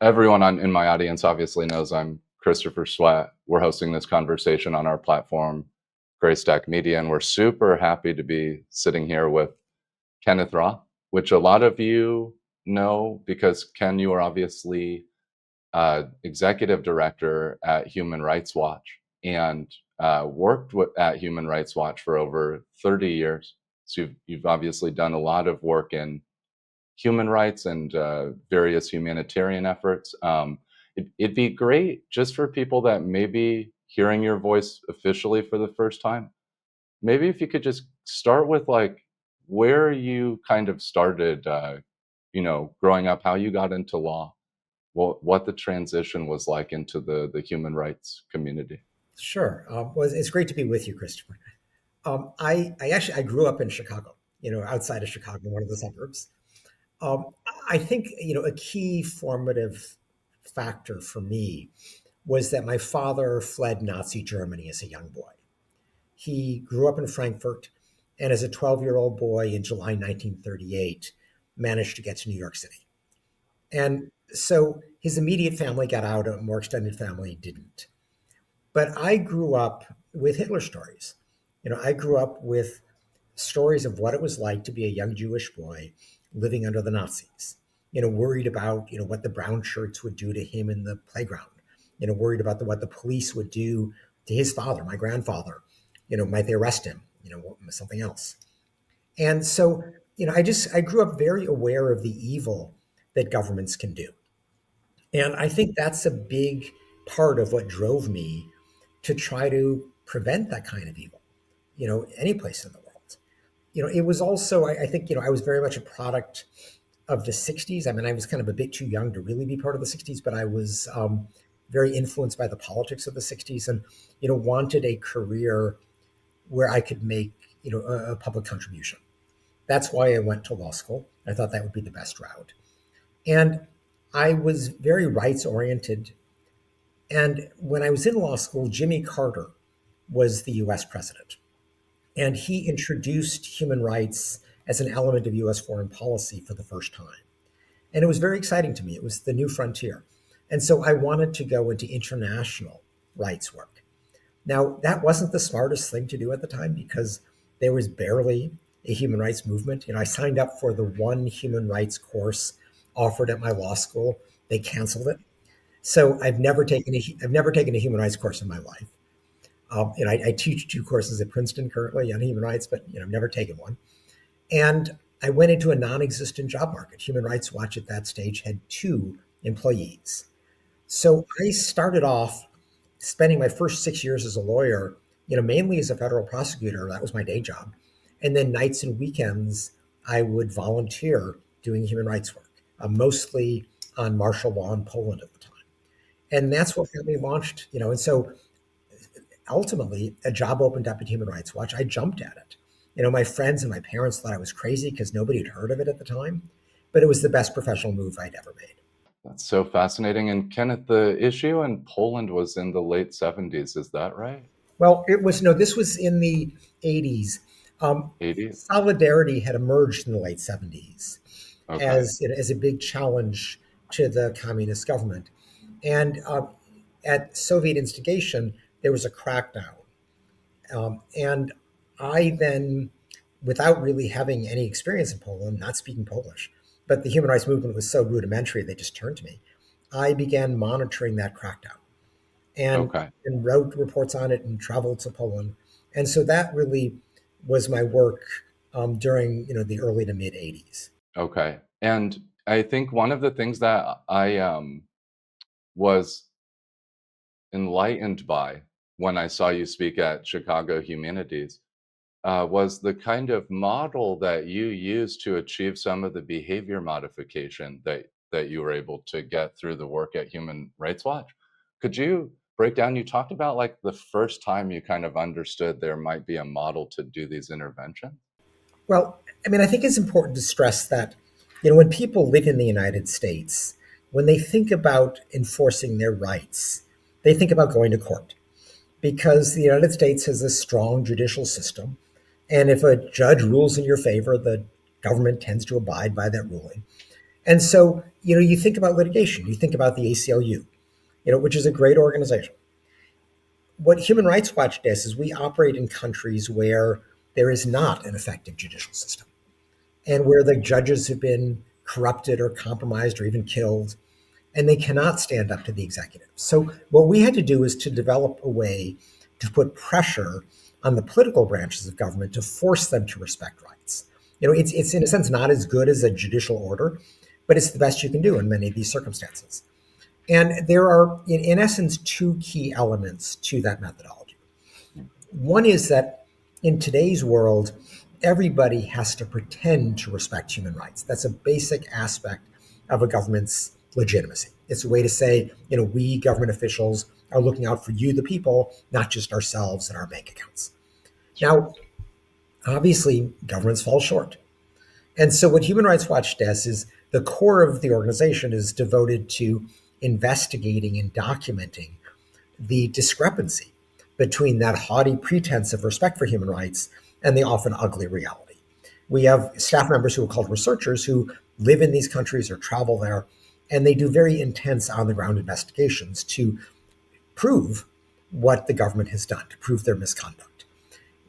everyone in my audience obviously knows I'm Christopher Sweat. We're hosting this conversation on our platform, Greystack Media, and we're super happy to be sitting here with Kenneth Roth, which a lot of you know because Ken, you are obviously executive director at Human Rights Watch and worked at Human Rights Watch for over 30 years. So you've obviously done a lot of work in human rights and various humanitarian efforts. It'd be great just for people that may be hearing your voice officially for the first time. Maybe if you could just start with like where you kind of started, growing up, how you got into law, what the transition was like into the human rights community. Sure. Well, it's great to be with you, Christopher. I grew up in Chicago, outside of Chicago, one of the suburbs. Um, I think, a key formative factor for me was that my father fled Nazi Germany as a young boy. He grew up in Frankfurt, and as a 12-year-old boy in July 1938, managed to get to New York City. And so his immediate family got out, a more extended family didn't. But I grew up with Hitler stories. I grew up with stories of what it was like to be a young Jewish boy living under the Nazis. Worried about what the brown shirts would do to him in the playground. Worried about what the police would do to his father, my grandfather. Might they arrest him? Something else. And so, I grew up very aware of the evil that governments can do. And I think that's a big part of what drove me to try to prevent that kind of evil, any place in the world. It was also, I think, I was very much a product of the 60s. I mean, I was kind of a bit too young to really be part of the 60s, but I was very influenced by the politics of the 60s and, wanted a career where I could make, a public contribution. That's why I went to law school. I thought that would be the best route. And I was very rights oriented. And when I was in law school, Jimmy Carter was the US president. And he introduced human rights as an element of US foreign policy for the first time. And it was very exciting to me. It was the new frontier. And so I wanted to go into international rights work. Now, that wasn't the smartest thing to do at the time because there was barely a human rights movement. I signed up for the one human rights course offered at my law school. They canceled it. So I've never taken a human rights course in my life. I teach two courses at Princeton currently on human rights, but I've never taken one. And I went into a non-existent job market. Human Rights Watch at that stage had 2 employees. So I started off spending my first 6 years as a lawyer, mainly as a federal prosecutor. That was my day job. And then nights and weekends, I would volunteer doing human rights work, mostly on martial law in Poland at the time. And that's what got me launched, and so ultimately a job opened up at Human Rights Watch. I jumped at it. My friends and my parents thought I was crazy because nobody had heard of it at the time, but it was the best professional move I'd ever made. That's so fascinating. And Kenneth, the issue in Poland was in the late 70s, is that right? Well, it was no, this was in the 80s. 80s? Solidarity had emerged in the late 70s Okay. as a big challenge to the communist government. And at Soviet instigation, there was a crackdown. And I then, without really having any experience in Poland, not speaking Polish, but the human rights movement was so rudimentary, they just turned to me. I began monitoring that crackdown and, Okay. and wrote reports on it and traveled to Poland. And so that really was my work during the early to mid 80s. Okay. And I think one of the things that I was enlightened by when I saw you speak at Chicago Humanities was the kind of model that you used to achieve some of the behavior modification that you were able to get through the work at Human Rights Watch. Could you break down? You talked about like the first time you kind of understood there might be a model to do these interventions. Well, I mean, I think it's important to stress that, when people live in the United States, when they think about enforcing their rights, they think about going to court because the United States has a strong judicial system. And if a judge rules in your favor, the government tends to abide by that ruling. And so, you think about litigation, you think about the ACLU, which is a great organization. What Human Rights Watch does is we operate in countries where there is not an effective judicial system and where the judges have been corrupted or compromised or even killed, and they cannot stand up to the executive. So, what we had to do is to develop a way to put pressure on the political branches of government to force them to respect rights. It's in a sense not as good as a judicial order, but it's the best you can do in many of these circumstances. And there are, in essence, two key elements to that methodology. One is that in today's world, everybody has to pretend to respect human rights. That's a basic aspect of a government's legitimacy. It's a way to say, we government officials are looking out for you, the people, not just ourselves and our bank accounts. Now, obviously, governments fall short. And so, what Human Rights Watch does is the core of the organization is devoted to investigating and documenting the discrepancy between that haughty pretense of respect for human rights and the often ugly reality. We have staff members who are called researchers who live in these countries or travel there, and they do very intense on the ground investigations to prove what the government has done, to prove their misconduct.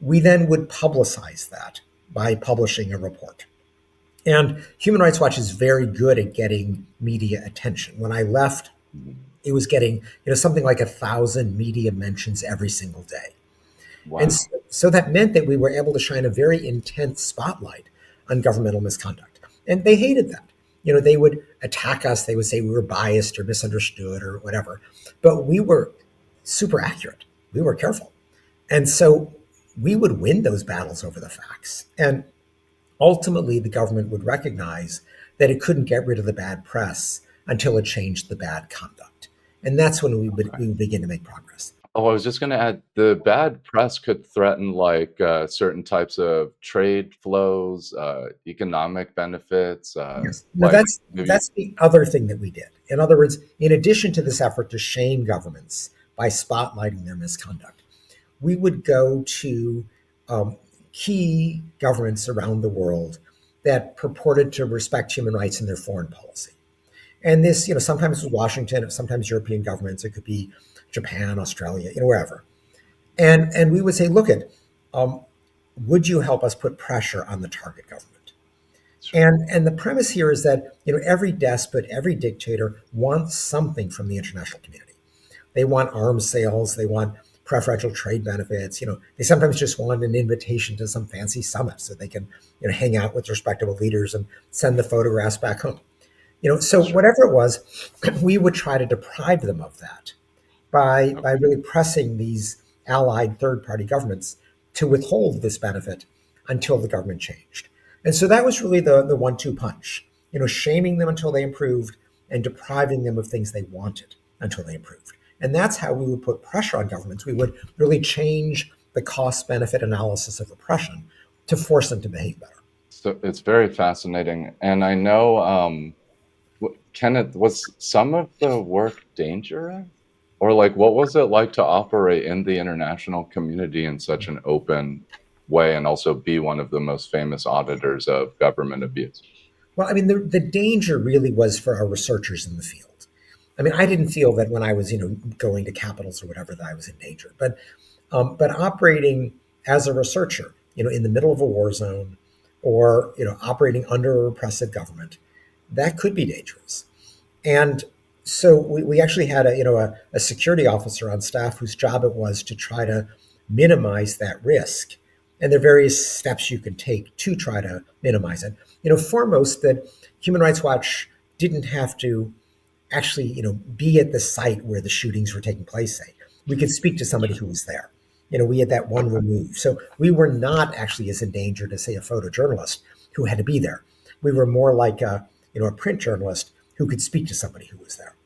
We then would publicize that by publishing a report. And Human Rights Watch is very good at getting media attention. When I left, it was getting something like 1,000 media mentions every single day. Wow. And so that meant that we were able to shine a very intense spotlight on governmental misconduct. And they hated that. They would attack us. They would say we were biased or misunderstood or whatever. But we were super accurate. We were careful. And so we would win those battles over the facts. And ultimately, the government would recognize that it couldn't get rid of the bad press until it changed the bad conduct. And that's when we would begin to make progress. Oh, I was just going to add, the bad press could threaten certain types of trade flows, economic benefits, Yes. No, like that's maybe. that's the other thing that we did. In other words, in addition to this effort to shame governments by spotlighting their misconduct, we would go to um, key governments around the world that purported to respect human rights in their foreign policy. And this, sometimes it was Washington, sometimes European governments. It could be Japan, Australia, wherever. And we would say, look at, um, would you help us put pressure on the target government? And the premise here is that every despot, every dictator wants something from the international community. They want arms sales, they want preferential trade benefits. They sometimes just want an invitation to some fancy summit so they can hang out with respectable leaders and send the photographs back home. So whatever it was, we would try to deprive them of that by really pressing these allied third party governments to withhold this benefit until the government changed. And so that was really the 1-2 punch, shaming them until they improved and depriving them of things they wanted until they improved. And that's how we would put pressure on governments. We would really change the cost benefit analysis of repression to force them to behave better. So it's very fascinating. And I know, Kenneth, was some of the work dangerous? Or what was it like to operate in the international community in such an open way and also be one of the most famous auditors of government abuse? Well, I mean, the danger really was for our researchers in the field. I mean, I didn't feel that when I was, going to capitals or whatever, that I was in danger. But operating as a researcher, in the middle of a war zone, or operating under a repressive government, that could be dangerous. And so we actually had a security officer on staff whose job it was to try to minimize that risk. And there are various steps you can take to try to minimize it. Foremost, that Human Rights Watch didn't have to actually, be at the site where the shootings were taking place, say. We could speak to somebody who was there. We had that one remove. So we were not actually as endangered as, say, a photojournalist who had to be there. We were more like a print journalist who could speak to somebody who was there.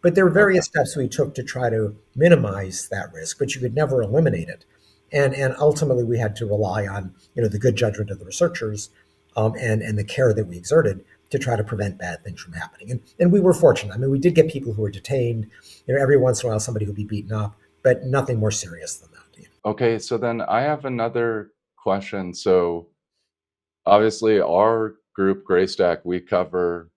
But there were various steps we took to try to minimize that risk, but you could never eliminate it. And ultimately, we had to rely on the good judgment of the researchers, and the care that we exerted to try to prevent bad things from happening. And we were fortunate. I mean, we did get people who were detained. Every once in a while, somebody would be beaten up, but nothing more serious than that. Okay, so then I have another question. So obviously, our group, Graystack, we cover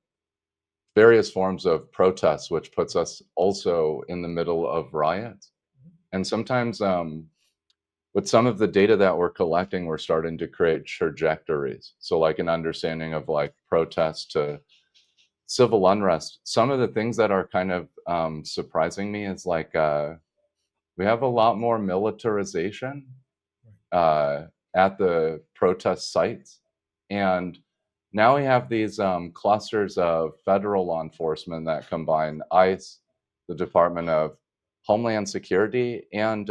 various forms of protests, which puts us also in the middle of riots. And sometimes, with some of the data that we're collecting, we're starting to create trajectories. So, like an understanding of like protests to civil unrest. Some of the things that are kind of surprising me is like we have a lot more militarization uh, at the protest sites. And now we have these clusters of federal law enforcement that combine ICE, the Department of Homeland Security, and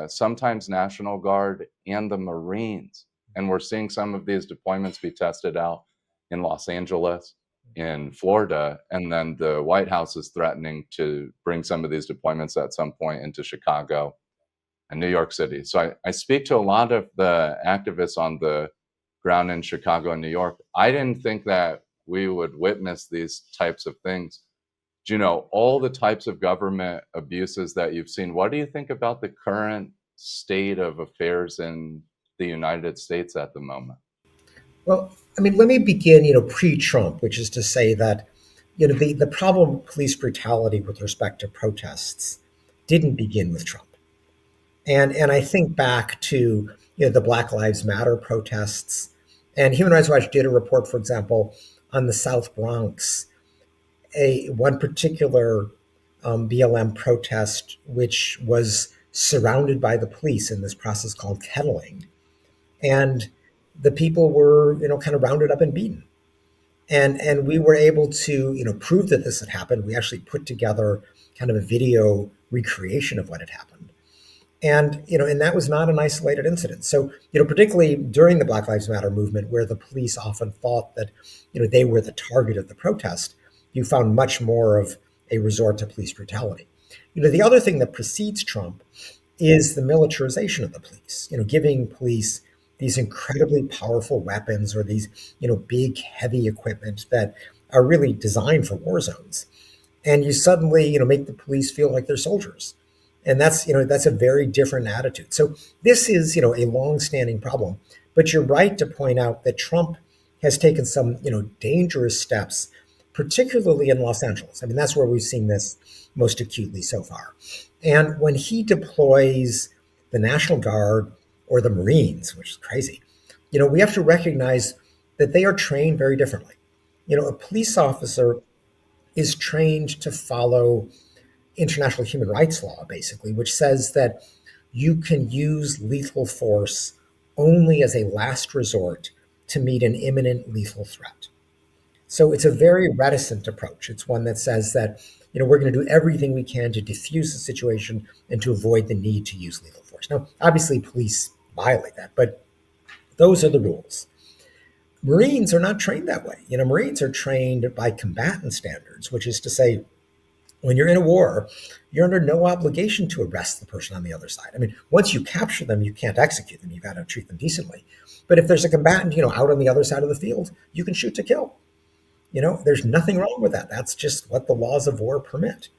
sometimes National Guard and the Marines. And we're seeing some of these deployments be tested out in Los Angeles, in Florida, and then the White House is threatening to bring some of these deployments at some point into Chicago and New York City. So I speak to a lot of the activists on the ground in Chicago and New York. I didn't think that we would witness these types of things. Do you know all the types of government abuses that you've seen? What do you think about the current state of affairs in the United States at the moment? Well, I mean, let me begin, pre-Trump, which is to say that, the problem of police brutality with respect to protests didn't begin with Trump. And I think back to, the Black Lives Matter protests. And Human Rights Watch did a report, for example, on the South Bronx, a one particular BLM protest, which was surrounded by the police in this process called kettling. And the people were, kind of rounded up and beaten. And we were able to, prove that this had happened. We actually put together kind of a video recreation of what had happened. And and that was not an isolated incident. So particularly during the Black Lives Matter movement, where the police often thought that they were the target of the protest, you found much more of a resort to police brutality. The other thing that precedes Trump is the militarization of the police. Giving police these incredibly powerful weapons, or these big heavy equipment that are really designed for war zones, and you suddenly make the police feel like they're soldiers. And that's a very different attitude. So this is a long-standing problem. But you're right to point out that Trump has taken some dangerous steps, particularly in Los Angeles. I mean, that's where we've seen this most acutely so far. And when he deploys the National Guard or the Marines, which is crazy, we have to recognize that they are trained very differently. A police officer is trained to follow international human rights law, basically, which says that you can use lethal force only as a last resort to meet an imminent lethal threat. So it's a very reticent approach. It's one that says that we're going to do everything we can to diffuse the situation and to avoid the need to use lethal force. Now, obviously, police violate that, but those are the rules. Marines are not trained that way. Marines are trained by combatant standards, which is to say, when you're in a war, you're under no obligation to arrest the person on the other side. I mean, once you capture them, you can't execute them. You've got to treat them decently. But if there's a combatant, out on the other side of the field, you can shoot to kill. There's nothing wrong with that. That's just what the laws of war permit.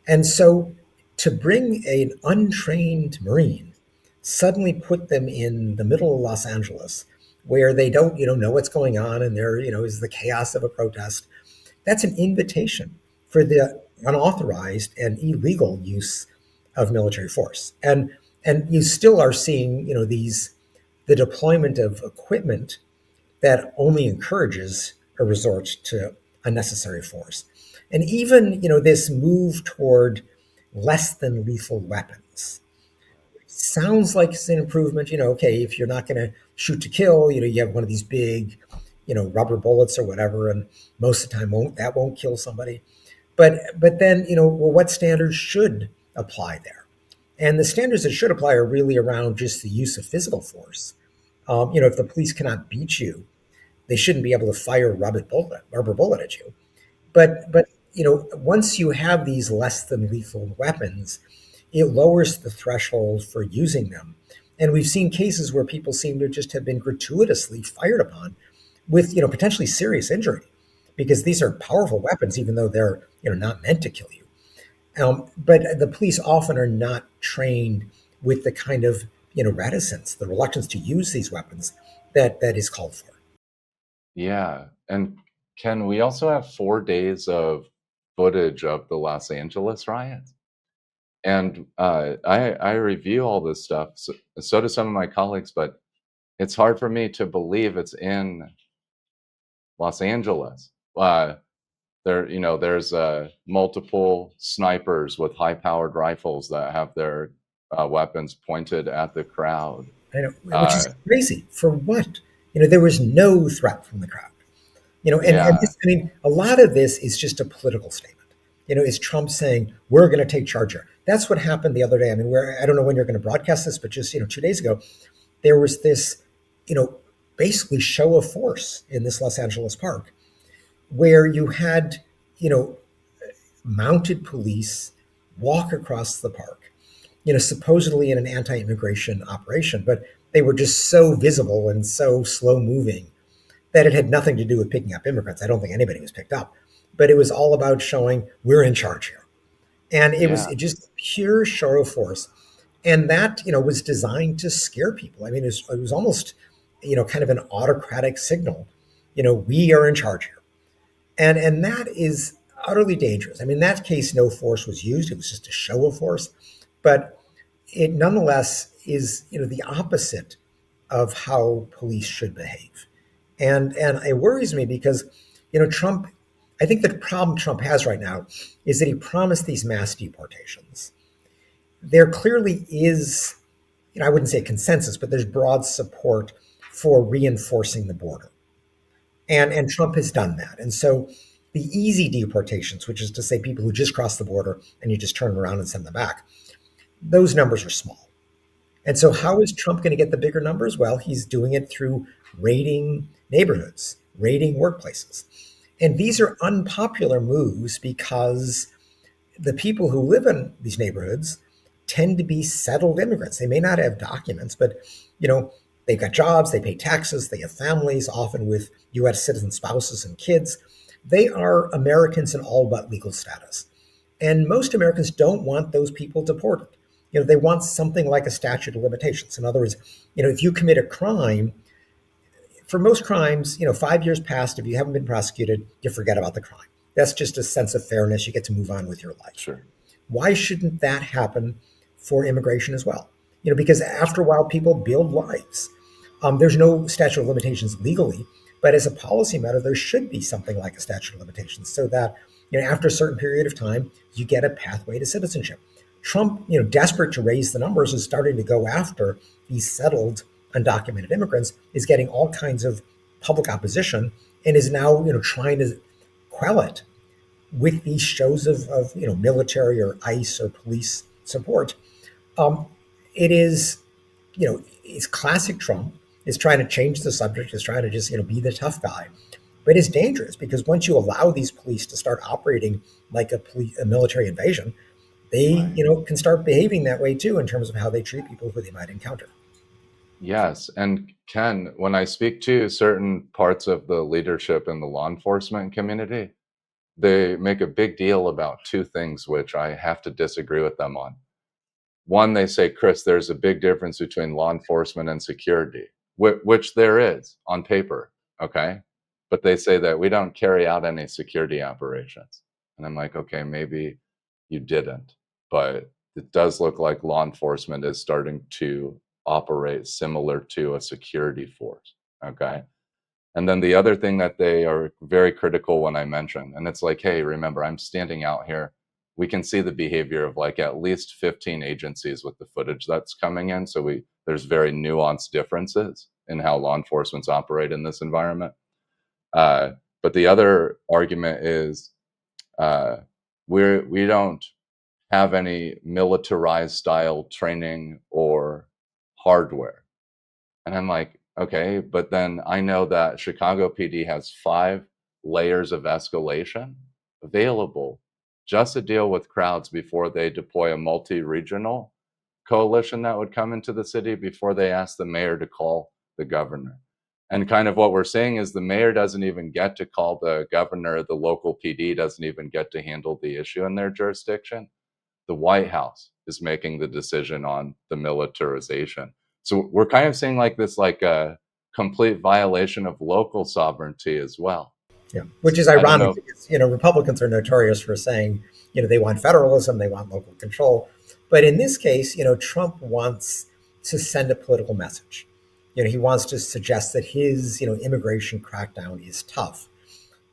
And so to bring an untrained Marine, suddenly put them in the middle of Los Angeles, where they don't, know what's going on, and there, is the chaos of a protest, that's an invitation for the unauthorized and illegal use of military force. And you still are seeing, the deployment of equipment that only encourages a resort to unnecessary force. And even, this move toward less than lethal weapons sounds like it's an improvement. Okay, if you're not going to shoot to kill, you have one of these big, rubber bullets or whatever, and most of the time won't kill somebody. But then, well, what standards should apply there? And the standards that should apply are really around just the use of physical force. If the police cannot beat you, they shouldn't be able to fire a rubber bullet at you. But once you have these less than lethal weapons, it lowers the threshold for using them. And we've seen cases where people seem to just have been gratuitously fired upon with potentially serious injury, because these are powerful weapons, even though they're not meant to kill you. But the police often are not trained with the kind of reticence, the reluctance to use these weapons that is called for. Yeah. And Ken, we also have 4 days of footage of the Los Angeles riots. And I review all this stuff. So do some of my colleagues, but it's hard for me to believe it's in Los Angeles. There's multiple snipers with high-powered rifles that have their weapons pointed at the crowd. I know, which is Uh, crazy. For what? There was no threat from the crowd. And yeah, this, I mean, a lot of this is just a political statement. Is Trump saying we're going to take charge here? That's what happened the other day. I mean, where I don't know when you're going to broadcast this, but just 2 days ago, there was this, you know, basically show of force in this Los Angeles park, where you had, you know, mounted police walk across the park, supposedly in an anti-immigration operation, but they were just so visible and so slow moving that it had nothing to do with picking up immigrants. I don't think anybody was picked up, but it was all about showing we're in charge here. And it was yeah, just pure show of force. And that, was designed to scare people. I mean, it was almost, kind of an autocratic signal. We are in charge here. And that is utterly dangerous. I mean, in that case, no force was used. It was just a show of force. But it nonetheless is, the opposite of how police should behave. And it worries me because, Trump, I think the problem Trump has right now is that he promised these mass deportations. There clearly is, I wouldn't say consensus, but there's broad support for reinforcing the border. And Trump has done that. And so the easy deportations, which is to say people who just cross the border and you just turn them around and send them back, those numbers are small. And so, how is Trump going to get the bigger numbers? Well, he's doing it through raiding neighborhoods, raiding workplaces. And these are unpopular moves because the people who live in these neighborhoods tend to be settled immigrants. They may not have documents, but they've got jobs, they pay taxes, they have families, often with U.S. citizen spouses and kids. They are Americans in all but legal status. And most Americans don't want those people deported. They want something like a statute of limitations. In other words, if you commit a crime, for most crimes, 5 years past, if you haven't been prosecuted, you forget about the crime. That's just a sense of fairness. You get to move on with your life. sure. Why shouldn't that happen for immigration as well? Because after a while, people build lives. There's no statute of limitations legally, but as a policy matter, there should be something like a statute of limitations so that after a certain period of time, you get a pathway to citizenship. Trump, desperate to raise the numbers, is starting to go after these settled undocumented immigrants, is getting all kinds of public opposition, and is now trying to quell it with these shows of military or ICE or police support. Um, it is it's classic Trump. Is trying to change the subject. Is trying to just be the tough guy, but it's dangerous because once you allow these police to start operating like a military invasion, they Right. can start behaving that way too in terms of how they treat people who they might encounter. Yes. And Ken, when I speak to certain parts of the leadership in the law enforcement community, they make a big deal about two things, which I have to disagree with them on. One, they say, Chris, there's a big difference between law enforcement and security, which there is on paper. Okay. But they say that we don't carry out any security operations. And I'm like, okay, maybe you didn't. But it does look like law enforcement is starting to operate similar to a security force. Okay. And then the other thing that they are very critical when I mention, and it's like, hey, remember, I'm standing out here. We can see the behavior of like at least 15 agencies with the footage that's coming in. So there's very nuanced differences in how law enforcements operate in this environment. Uh, but the other argument is uh, we don't have any militarized style training or hardware. And I'm like, okay, but then I know that Chicago PD has 5 layers of escalation available just to deal with crowds before they deploy a multi-regional coalition that would come into the city before they ask the mayor to call the governor. And kind of what we're saying is the mayor doesn't even get to call the governor, the local PD doesn't even get to handle the issue in their jurisdiction. The White House is making the decision on the militarization. So we're kind of seeing like this, like a complete violation of local sovereignty as well. Yeah, which is I don't ironic know. because Republicans are notorious for saying they want federalism, they want local control, but in this case, Trump wants to send a political message. He wants to suggest that his immigration crackdown is tough,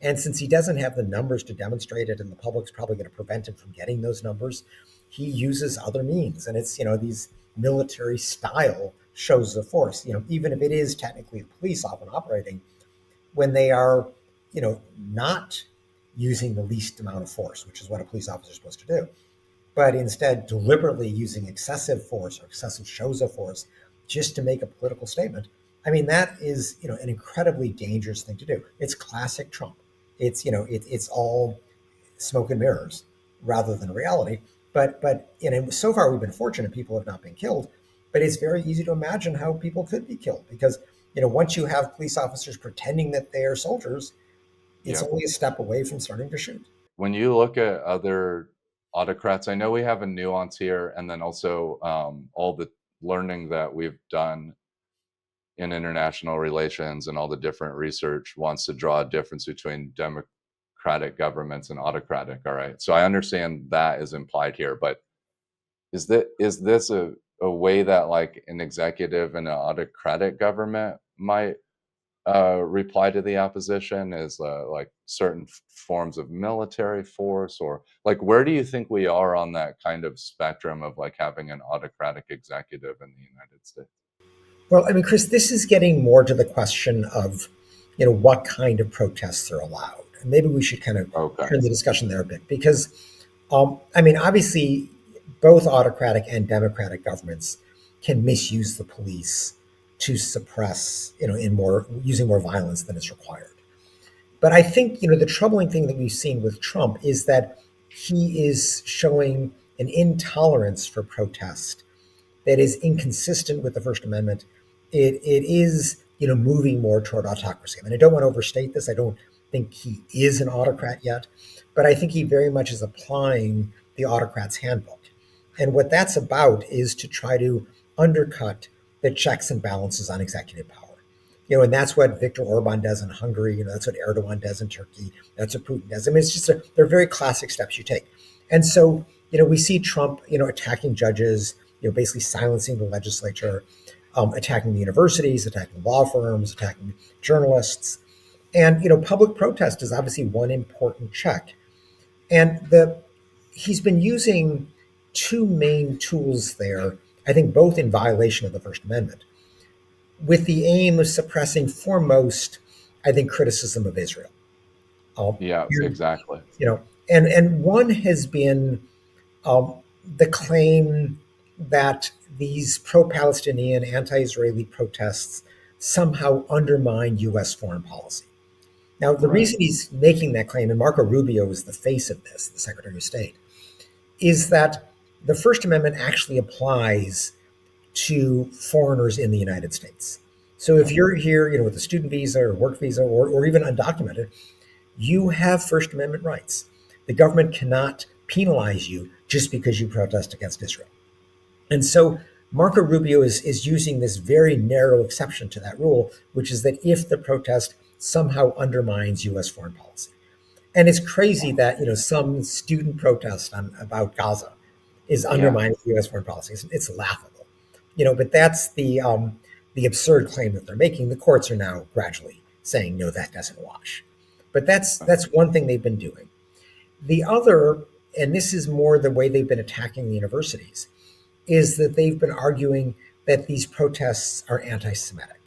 and since he doesn't have the numbers to demonstrate it, and the public's probably going to prevent him from getting those numbers, he uses other means, and it's these military style shows of force. Even if it is technically the police often operating when they are, not using the least amount of force, which is what a police officer is supposed to do, but instead deliberately using excessive force or excessive shows of force just to make a political statement. I mean, that is, an incredibly dangerous thing to do. It's classic Trump. It's all smoke and mirrors rather than reality. But so far we've been fortunate; people have not been killed. But it's very easy to imagine how people could be killed because once you have police officers pretending that they are soldiers, it's Yeah. only a step away from starting to shoot. When you look at other autocrats, I know we have a nuance here, and then also all the learning that we've done in international relations and all the different research wants to draw a difference between democratic governments and autocratic. All right. So I understand that is implied here, but is this a way that like an executive in an autocratic government might reply to the opposition is like certain forms of military force, or like where do you think we are on that kind of spectrum of like having an autocratic executive in the United States? Well, I mean, Chris, this is getting more to the question of, what kind of protests are allowed. And maybe we should kind of Okay. turn the discussion there a bit because, I mean, obviously, both autocratic and democratic governments can misuse the police to suppress, in more using more violence than is required. But I think, the troubling thing that we've seen with Trump is that he is showing an intolerance for protest that is inconsistent with the First Amendment. It is, moving more toward autocracy. I mean, I don't want to overstate this. I don't think he is an autocrat yet, but I think he very much is applying the autocrat's handbook. And what that's about is to try to undercut the checks and balances on executive power. And that's what Viktor Orban does in Hungary. That's what Erdogan does in Turkey. That's what Putin does. I mean, they're very classic steps you take. And so, we see Trump, attacking judges, basically silencing the legislature, attacking the universities, attacking law firms, attacking journalists. And, public protest is obviously one important check. And he's been using two main tools there, I think both in violation of the First Amendment, with the aim of suppressing foremost, I think, criticism of Israel. Yeah, And, exactly. and one has been um, the claim that these pro-Palestinian, anti-Israeli protests somehow undermine U.S. foreign policy. Now, the Right. reason he's making that claim, and Marco Rubio is the face of this, the Secretary of State, is that the First Amendment actually applies to foreigners in the United States. So if Yeah. you're here, with a student visa or work visa or even undocumented, you have First Amendment rights. The government cannot penalize you just because you protest against Israel. And so Marco Rubio is using this very narrow exception to that rule, which is that if the protest somehow undermines US foreign policy. And it's crazy that some student protest about Gaza is Yeah. undermining U.S. foreign policy. It's laughable, But that's the absurd claim that they're making. The courts are now gradually saying no, that doesn't wash. But that's one thing they've been doing. The other, and this is more the way they've been attacking the universities, is that they've been arguing that these protests are anti-Semitic.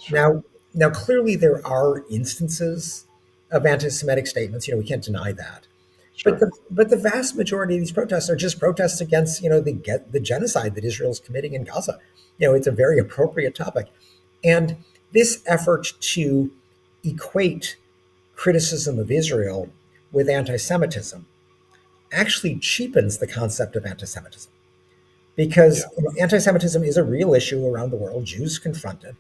Sure. Now, clearly there are instances of anti-Semitic statements. We can't deny that. But Sure. the vast majority of these protests are just protests against the genocide that Israel is committing in Gaza. It's a very appropriate topic, and this effort to equate criticism of Israel with anti-Semitism actually cheapens the concept of anti-Semitism because Yeah. anti-Semitism is a real issue around the world. Jews confront it.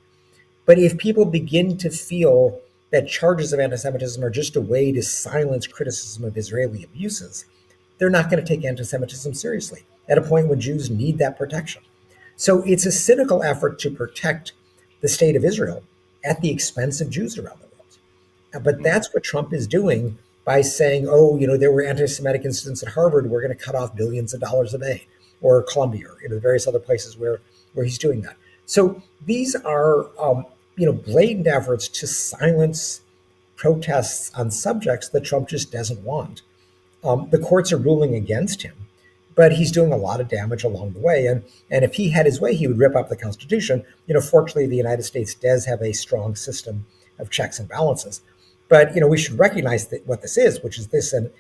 But if people begin to feel that charges of anti Semitism are just a way to silence criticism of Israeli abuses, they're not going to take anti Semitism seriously at a point when Jews need that protection. So it's a cynical effort to protect the state of Israel at the expense of Jews around the world. But Mm, that's what Trump is doing by saying, oh, there were anti-Semitic incidents at Harvard. We're going to cut off billions of dollars of aid, or Columbia, or various other places where he's doing that. So these are, blatant efforts to silence protests on subjects that Trump just doesn't want. The courts are ruling against him, but he's doing a lot of damage along the way. And if he had his way, he would rip up the Constitution. Fortunately, the United States does have a strong system of checks and balances. But we should recognize that what this is, which is and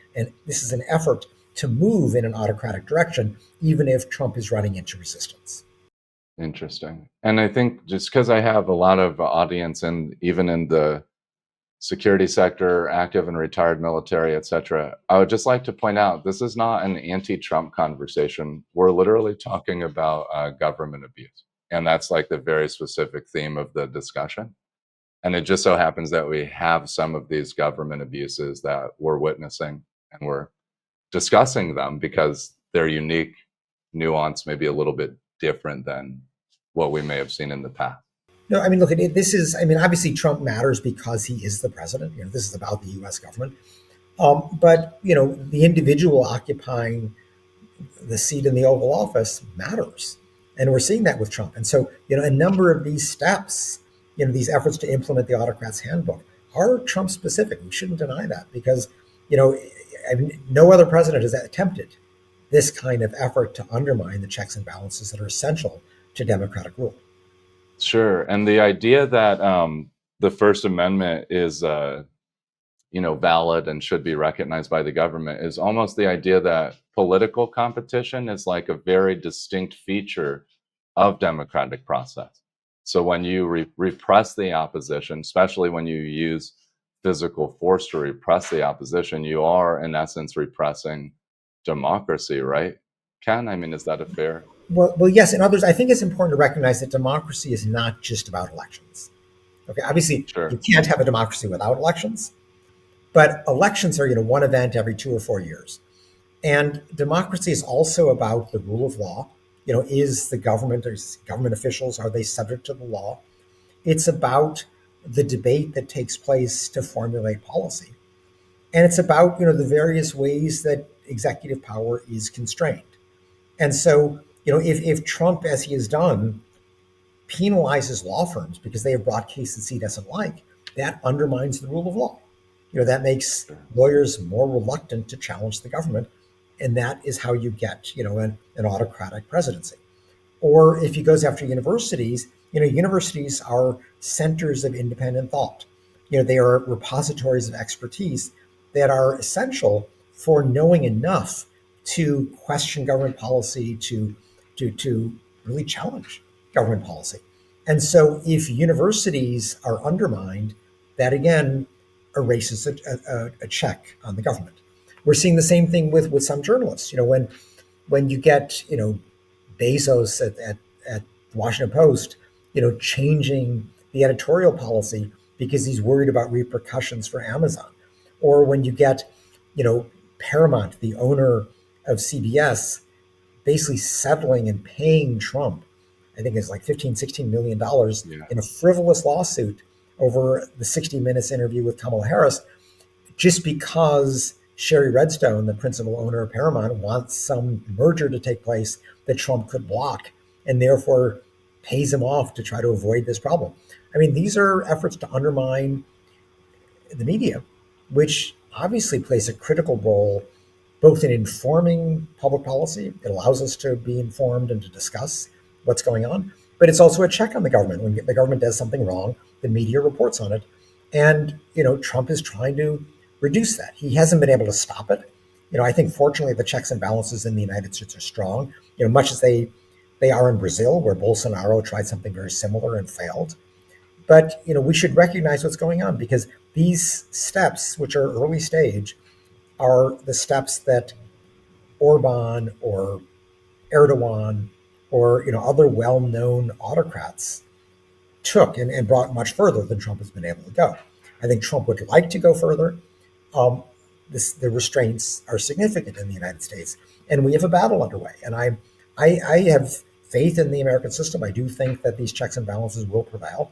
this is an effort to move in an autocratic direction, even if Trump is running into resistance. interesting. And I think just because I have a lot of audience, and even in the security sector, active and retired military, etc., I would just like to point out this is not an anti-Trump conversation. We're literally talking about government abuse, and that's like the very specific theme of the discussion. And it just so happens that we have some of these government abuses that we're witnessing, and we're discussing them because they're unique, nuanced, maybe a little bit different than what we may have seen in the past. No, I mean, look, this is, I mean, obviously Trump matters because he is the president. This is about the US government. But, the individual occupying the seat in the Oval Office matters. And we're seeing that with Trump. And so, a number of these steps, these efforts to implement the autocrat's handbook are Trump specific. We shouldn't deny that because, I mean, no other president has attempted this kind of effort to undermine the checks and balances that are essential to democratic rule. Sure. And the idea that the First Amendment is valid and should be recognized by the government is almost the idea that political competition is like a very distinct feature of democratic process. So when you repress the opposition, especially when you use physical force to repress the opposition, you are in essence repressing democracy, right? Ken, I mean, is that a fair? Well, yes. And others, I think it's important to recognize that democracy is not just about elections. Okay, obviously, you Sure. can't have a democracy without elections, but elections are, one event every 2 or 4 years. And democracy is also about the rule of law. Is the government or government officials, are they subject to the law? It's about the debate that takes place to formulate policy. And it's about, the various ways that executive power is constrained. And so, if Trump, as he has done, penalizes law firms because they have brought cases he doesn't like, that undermines the rule of law. That makes Sure. lawyers more reluctant to challenge the government. And that is how you get, an autocratic presidency. Or if he goes after universities, universities are centers of independent thought. They are repositories of expertise that are essential for knowing enough to question government policy, to really challenge government policy. And so if universities are undermined, that again erases a check on the government. We're seeing the same thing with some journalists. When you get Bezos at the Washington Post, changing the editorial policy because he's worried about repercussions for Amazon, or when you get, Paramount, the owner of CBS, basically settling and paying Trump, I think it's like 15, $16 million Yeah. in a frivolous lawsuit over the 60 Minutes interview with Kamala Harris, just because Sherry Redstone, the principal owner of Paramount, wants some merger to take place that Trump could block and therefore pays him off to try to avoid this problem. I mean, these are efforts to undermine the media, which obviously plays a critical role both in informing public policy. It allows us to be informed and to discuss what's going on, but it's also a check on the government. When the government does something wrong, the media reports on it. And, Trump is trying to reduce that. He hasn't been able to stop it. I think fortunately the checks and balances in the United States are strong, much as they are in Brazil, where Bolsonaro tried something very similar and failed. But we should recognize what's going on because these steps, which are early stage, are the steps that Orban or Erdogan or other well-known autocrats took and brought much further than Trump has been able to go. I think Trump would like to go further. Um, the restraints are significant in the United States, and we have a battle underway. And I have faith in the American system. I do think that these checks and balances will prevail.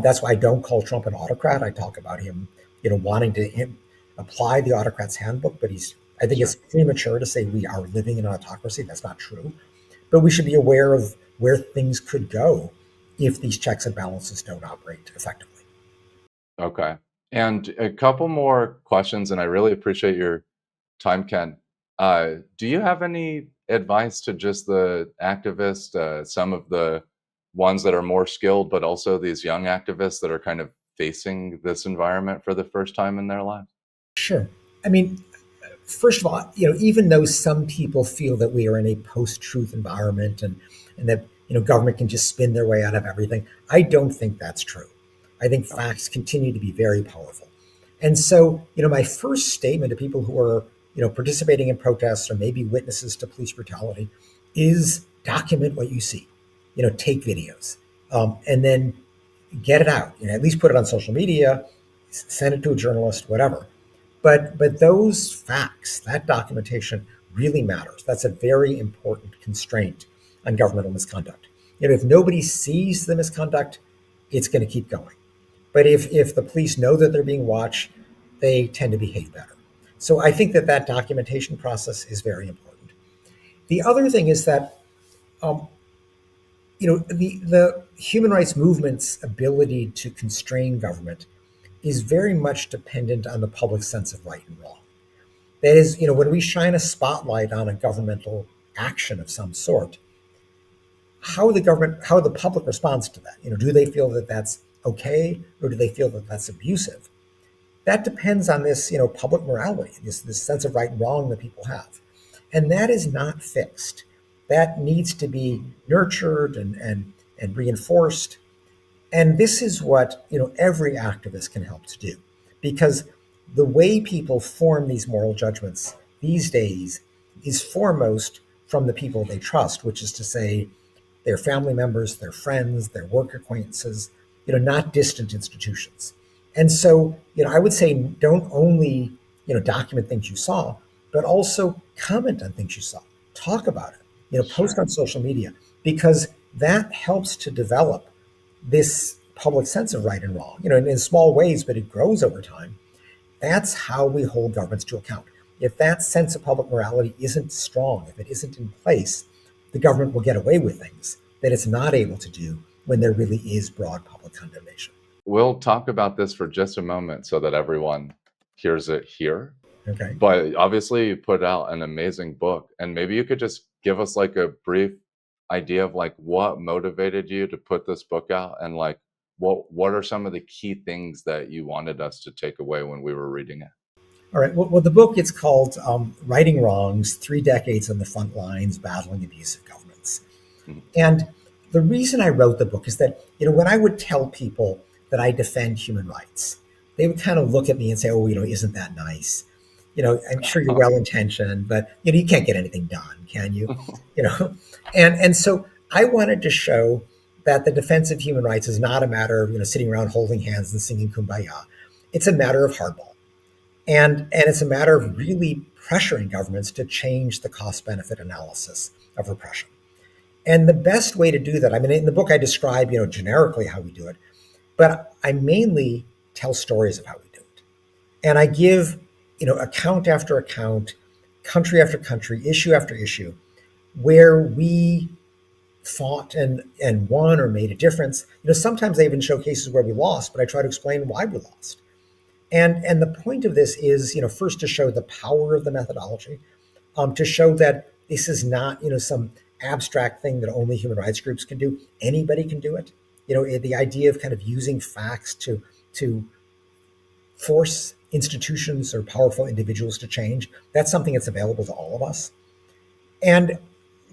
That's why I don't call Trump an autocrat. I talk about him wanting to apply the autocrat's handbook, but I think it's Sure. premature to say we are living in an autocracy. That's not true. But we should be aware of where things could go if these checks and balances don't operate effectively. Okay. And a couple more questions, and I really appreciate your time, Ken. Do you have any advice to just the activists, some of the ones that are more skilled, but also these young activists that are kind of facing this environment for the first time in their lives? Sure. I mean, first of all, even though some people feel that we are in a post-truth environment and that government can just spin their way out of everything, I don't think that's true. I think Okay. facts continue to be very powerful. And so, my first statement to people who are, participating in protests or maybe witnesses to police brutality is document what you see. Take videos, and then get it out. At least put it on social media, send it to a journalist, whatever. But those facts, that documentation really matters. That's a very important constraint on governmental misconduct. If nobody sees the misconduct, it's going to keep going. But if the police know that they're being watched, they tend to behave better. So I think that documentation process is very important. The other thing is that um, the human rights movement's ability to constrain government is very much dependent on the public sense of right and wrong. That is, when we shine a spotlight on a governmental action of some sort, how the public responds to that. Do they feel that that's okay, or do they feel that that's abusive? That depends on this, public morality, this sense of right and wrong that people have, and that is not fixed. That needs to be nurtured and reinforced. And this is what every activist can help to do, because the way people form these moral judgments these days is foremost from the people they trust, which is to say their family members, their friends, their work acquaintances, not distant institutions. And so, I would say don't only, document things you saw, but also comment on things you saw. Talk about it, post Sure. on social media, because that helps to develop this public sense of right and wrong, in small ways, but it grows over time. That's how we hold governments to account. If that sense of public morality isn't strong, if it isn't in place, the government will get away with things that it's not able to do when there really is broad public condemnation. We'll talk about this for just a moment so that everyone hears it here. Okay. But obviously, you put out an amazing book, and maybe you could just give us like a brief idea of like what motivated you to put this book out, and like what are some of the key things that you wanted us to take away when we were reading it? All right. Well, the book, it's called Righting Wrongs: 3 Decades on the Front Lines Battling Abusive Governments. Mhm. And the reason I wrote the book is that, when I would tell people that I defend human rights, they would kind of look at me and say, oh, isn't that nice? I'm sure you're well intentioned, but you can't get anything done, can you? You know, and so I wanted to show that the defense of human rights is not a matter of, sitting around holding hands and singing kumbaya. It's a matter of hardball. And it's a matter of really pressuring governments to change the cost benefit analysis of repression. And the best way to do that, I mean, in the book, I describe, generically how we do it, but I mainly tell stories of how we do it. And I give, account after account, country after country, issue after issue, where we fought and won or made a difference. Sometimes I even show cases where we lost, but I try to explain why we lost. And the point of this is, first to show the power of the methodology, to show that this is not, some abstract thing that only human rights groups can do. Anybody can do it. The idea of kind of using facts to force institutions or powerful individuals to change, that's something that's available to all of us. And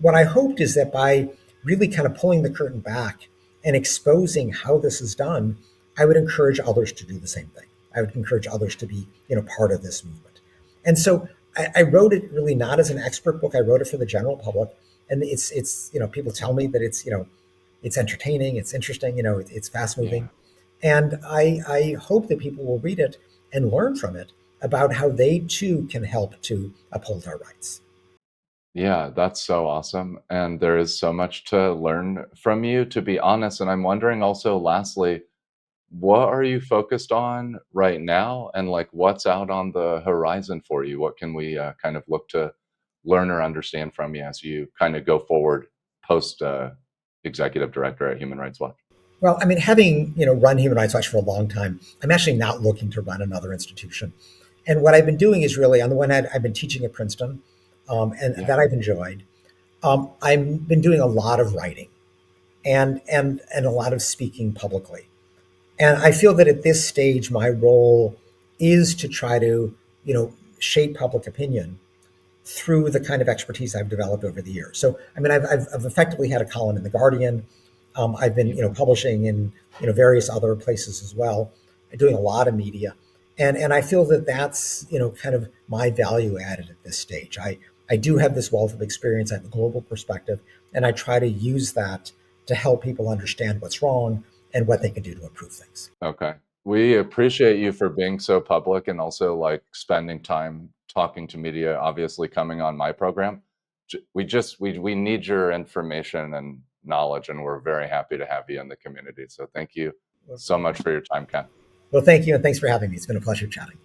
what I hoped is that by really kind of pulling the curtain back and exposing how this is done, I would encourage others to do the same thing. I would encourage others to be, part of this movement. And so I wrote it really not as an expert book. I wrote it for the general public. And it's, people tell me that it's, it's entertaining, it's interesting, it's fast Yeah. moving. And I hope that people will read it and learn from it about how they too can help to uphold our rights. Yeah, that's so awesome. And there is so much to learn from you, to be honest. And I'm wondering also, lastly, what are you focused on right now? And like, what's out on the horizon for you? What can we kind of look to learn or understand from you as you kind of go forward post executive director at Human Rights Watch? Well, I mean, having run Human Rights Watch for a long time, I'm actually not looking to run another institution. And what I've been doing is really, on the one hand, I've been teaching at Princeton, and Yeah. that I've enjoyed. I've been doing a lot of writing and a lot of speaking publicly. And I feel that at this stage, my role is to try to, shape public opinion through the kind of expertise I've developed over the years. So, I mean, I've effectively had a column in the Guardian. I've been, Yeah. publishing in, various other places as well, doing a lot of media, and I feel that that's, kind of my value added at this stage. I do have this wealth of experience. I have a global perspective, and I try to use that to help people understand what's wrong and what they can do to improve things. Okay. We appreciate you for being so public and also like spending time talking to media, obviously coming on my program. We need your information and knowledge, and we're very happy to have you in the community. So thank you so much for your time, Ken. Well, thank you, and thanks for having me. It's been a pleasure chatting.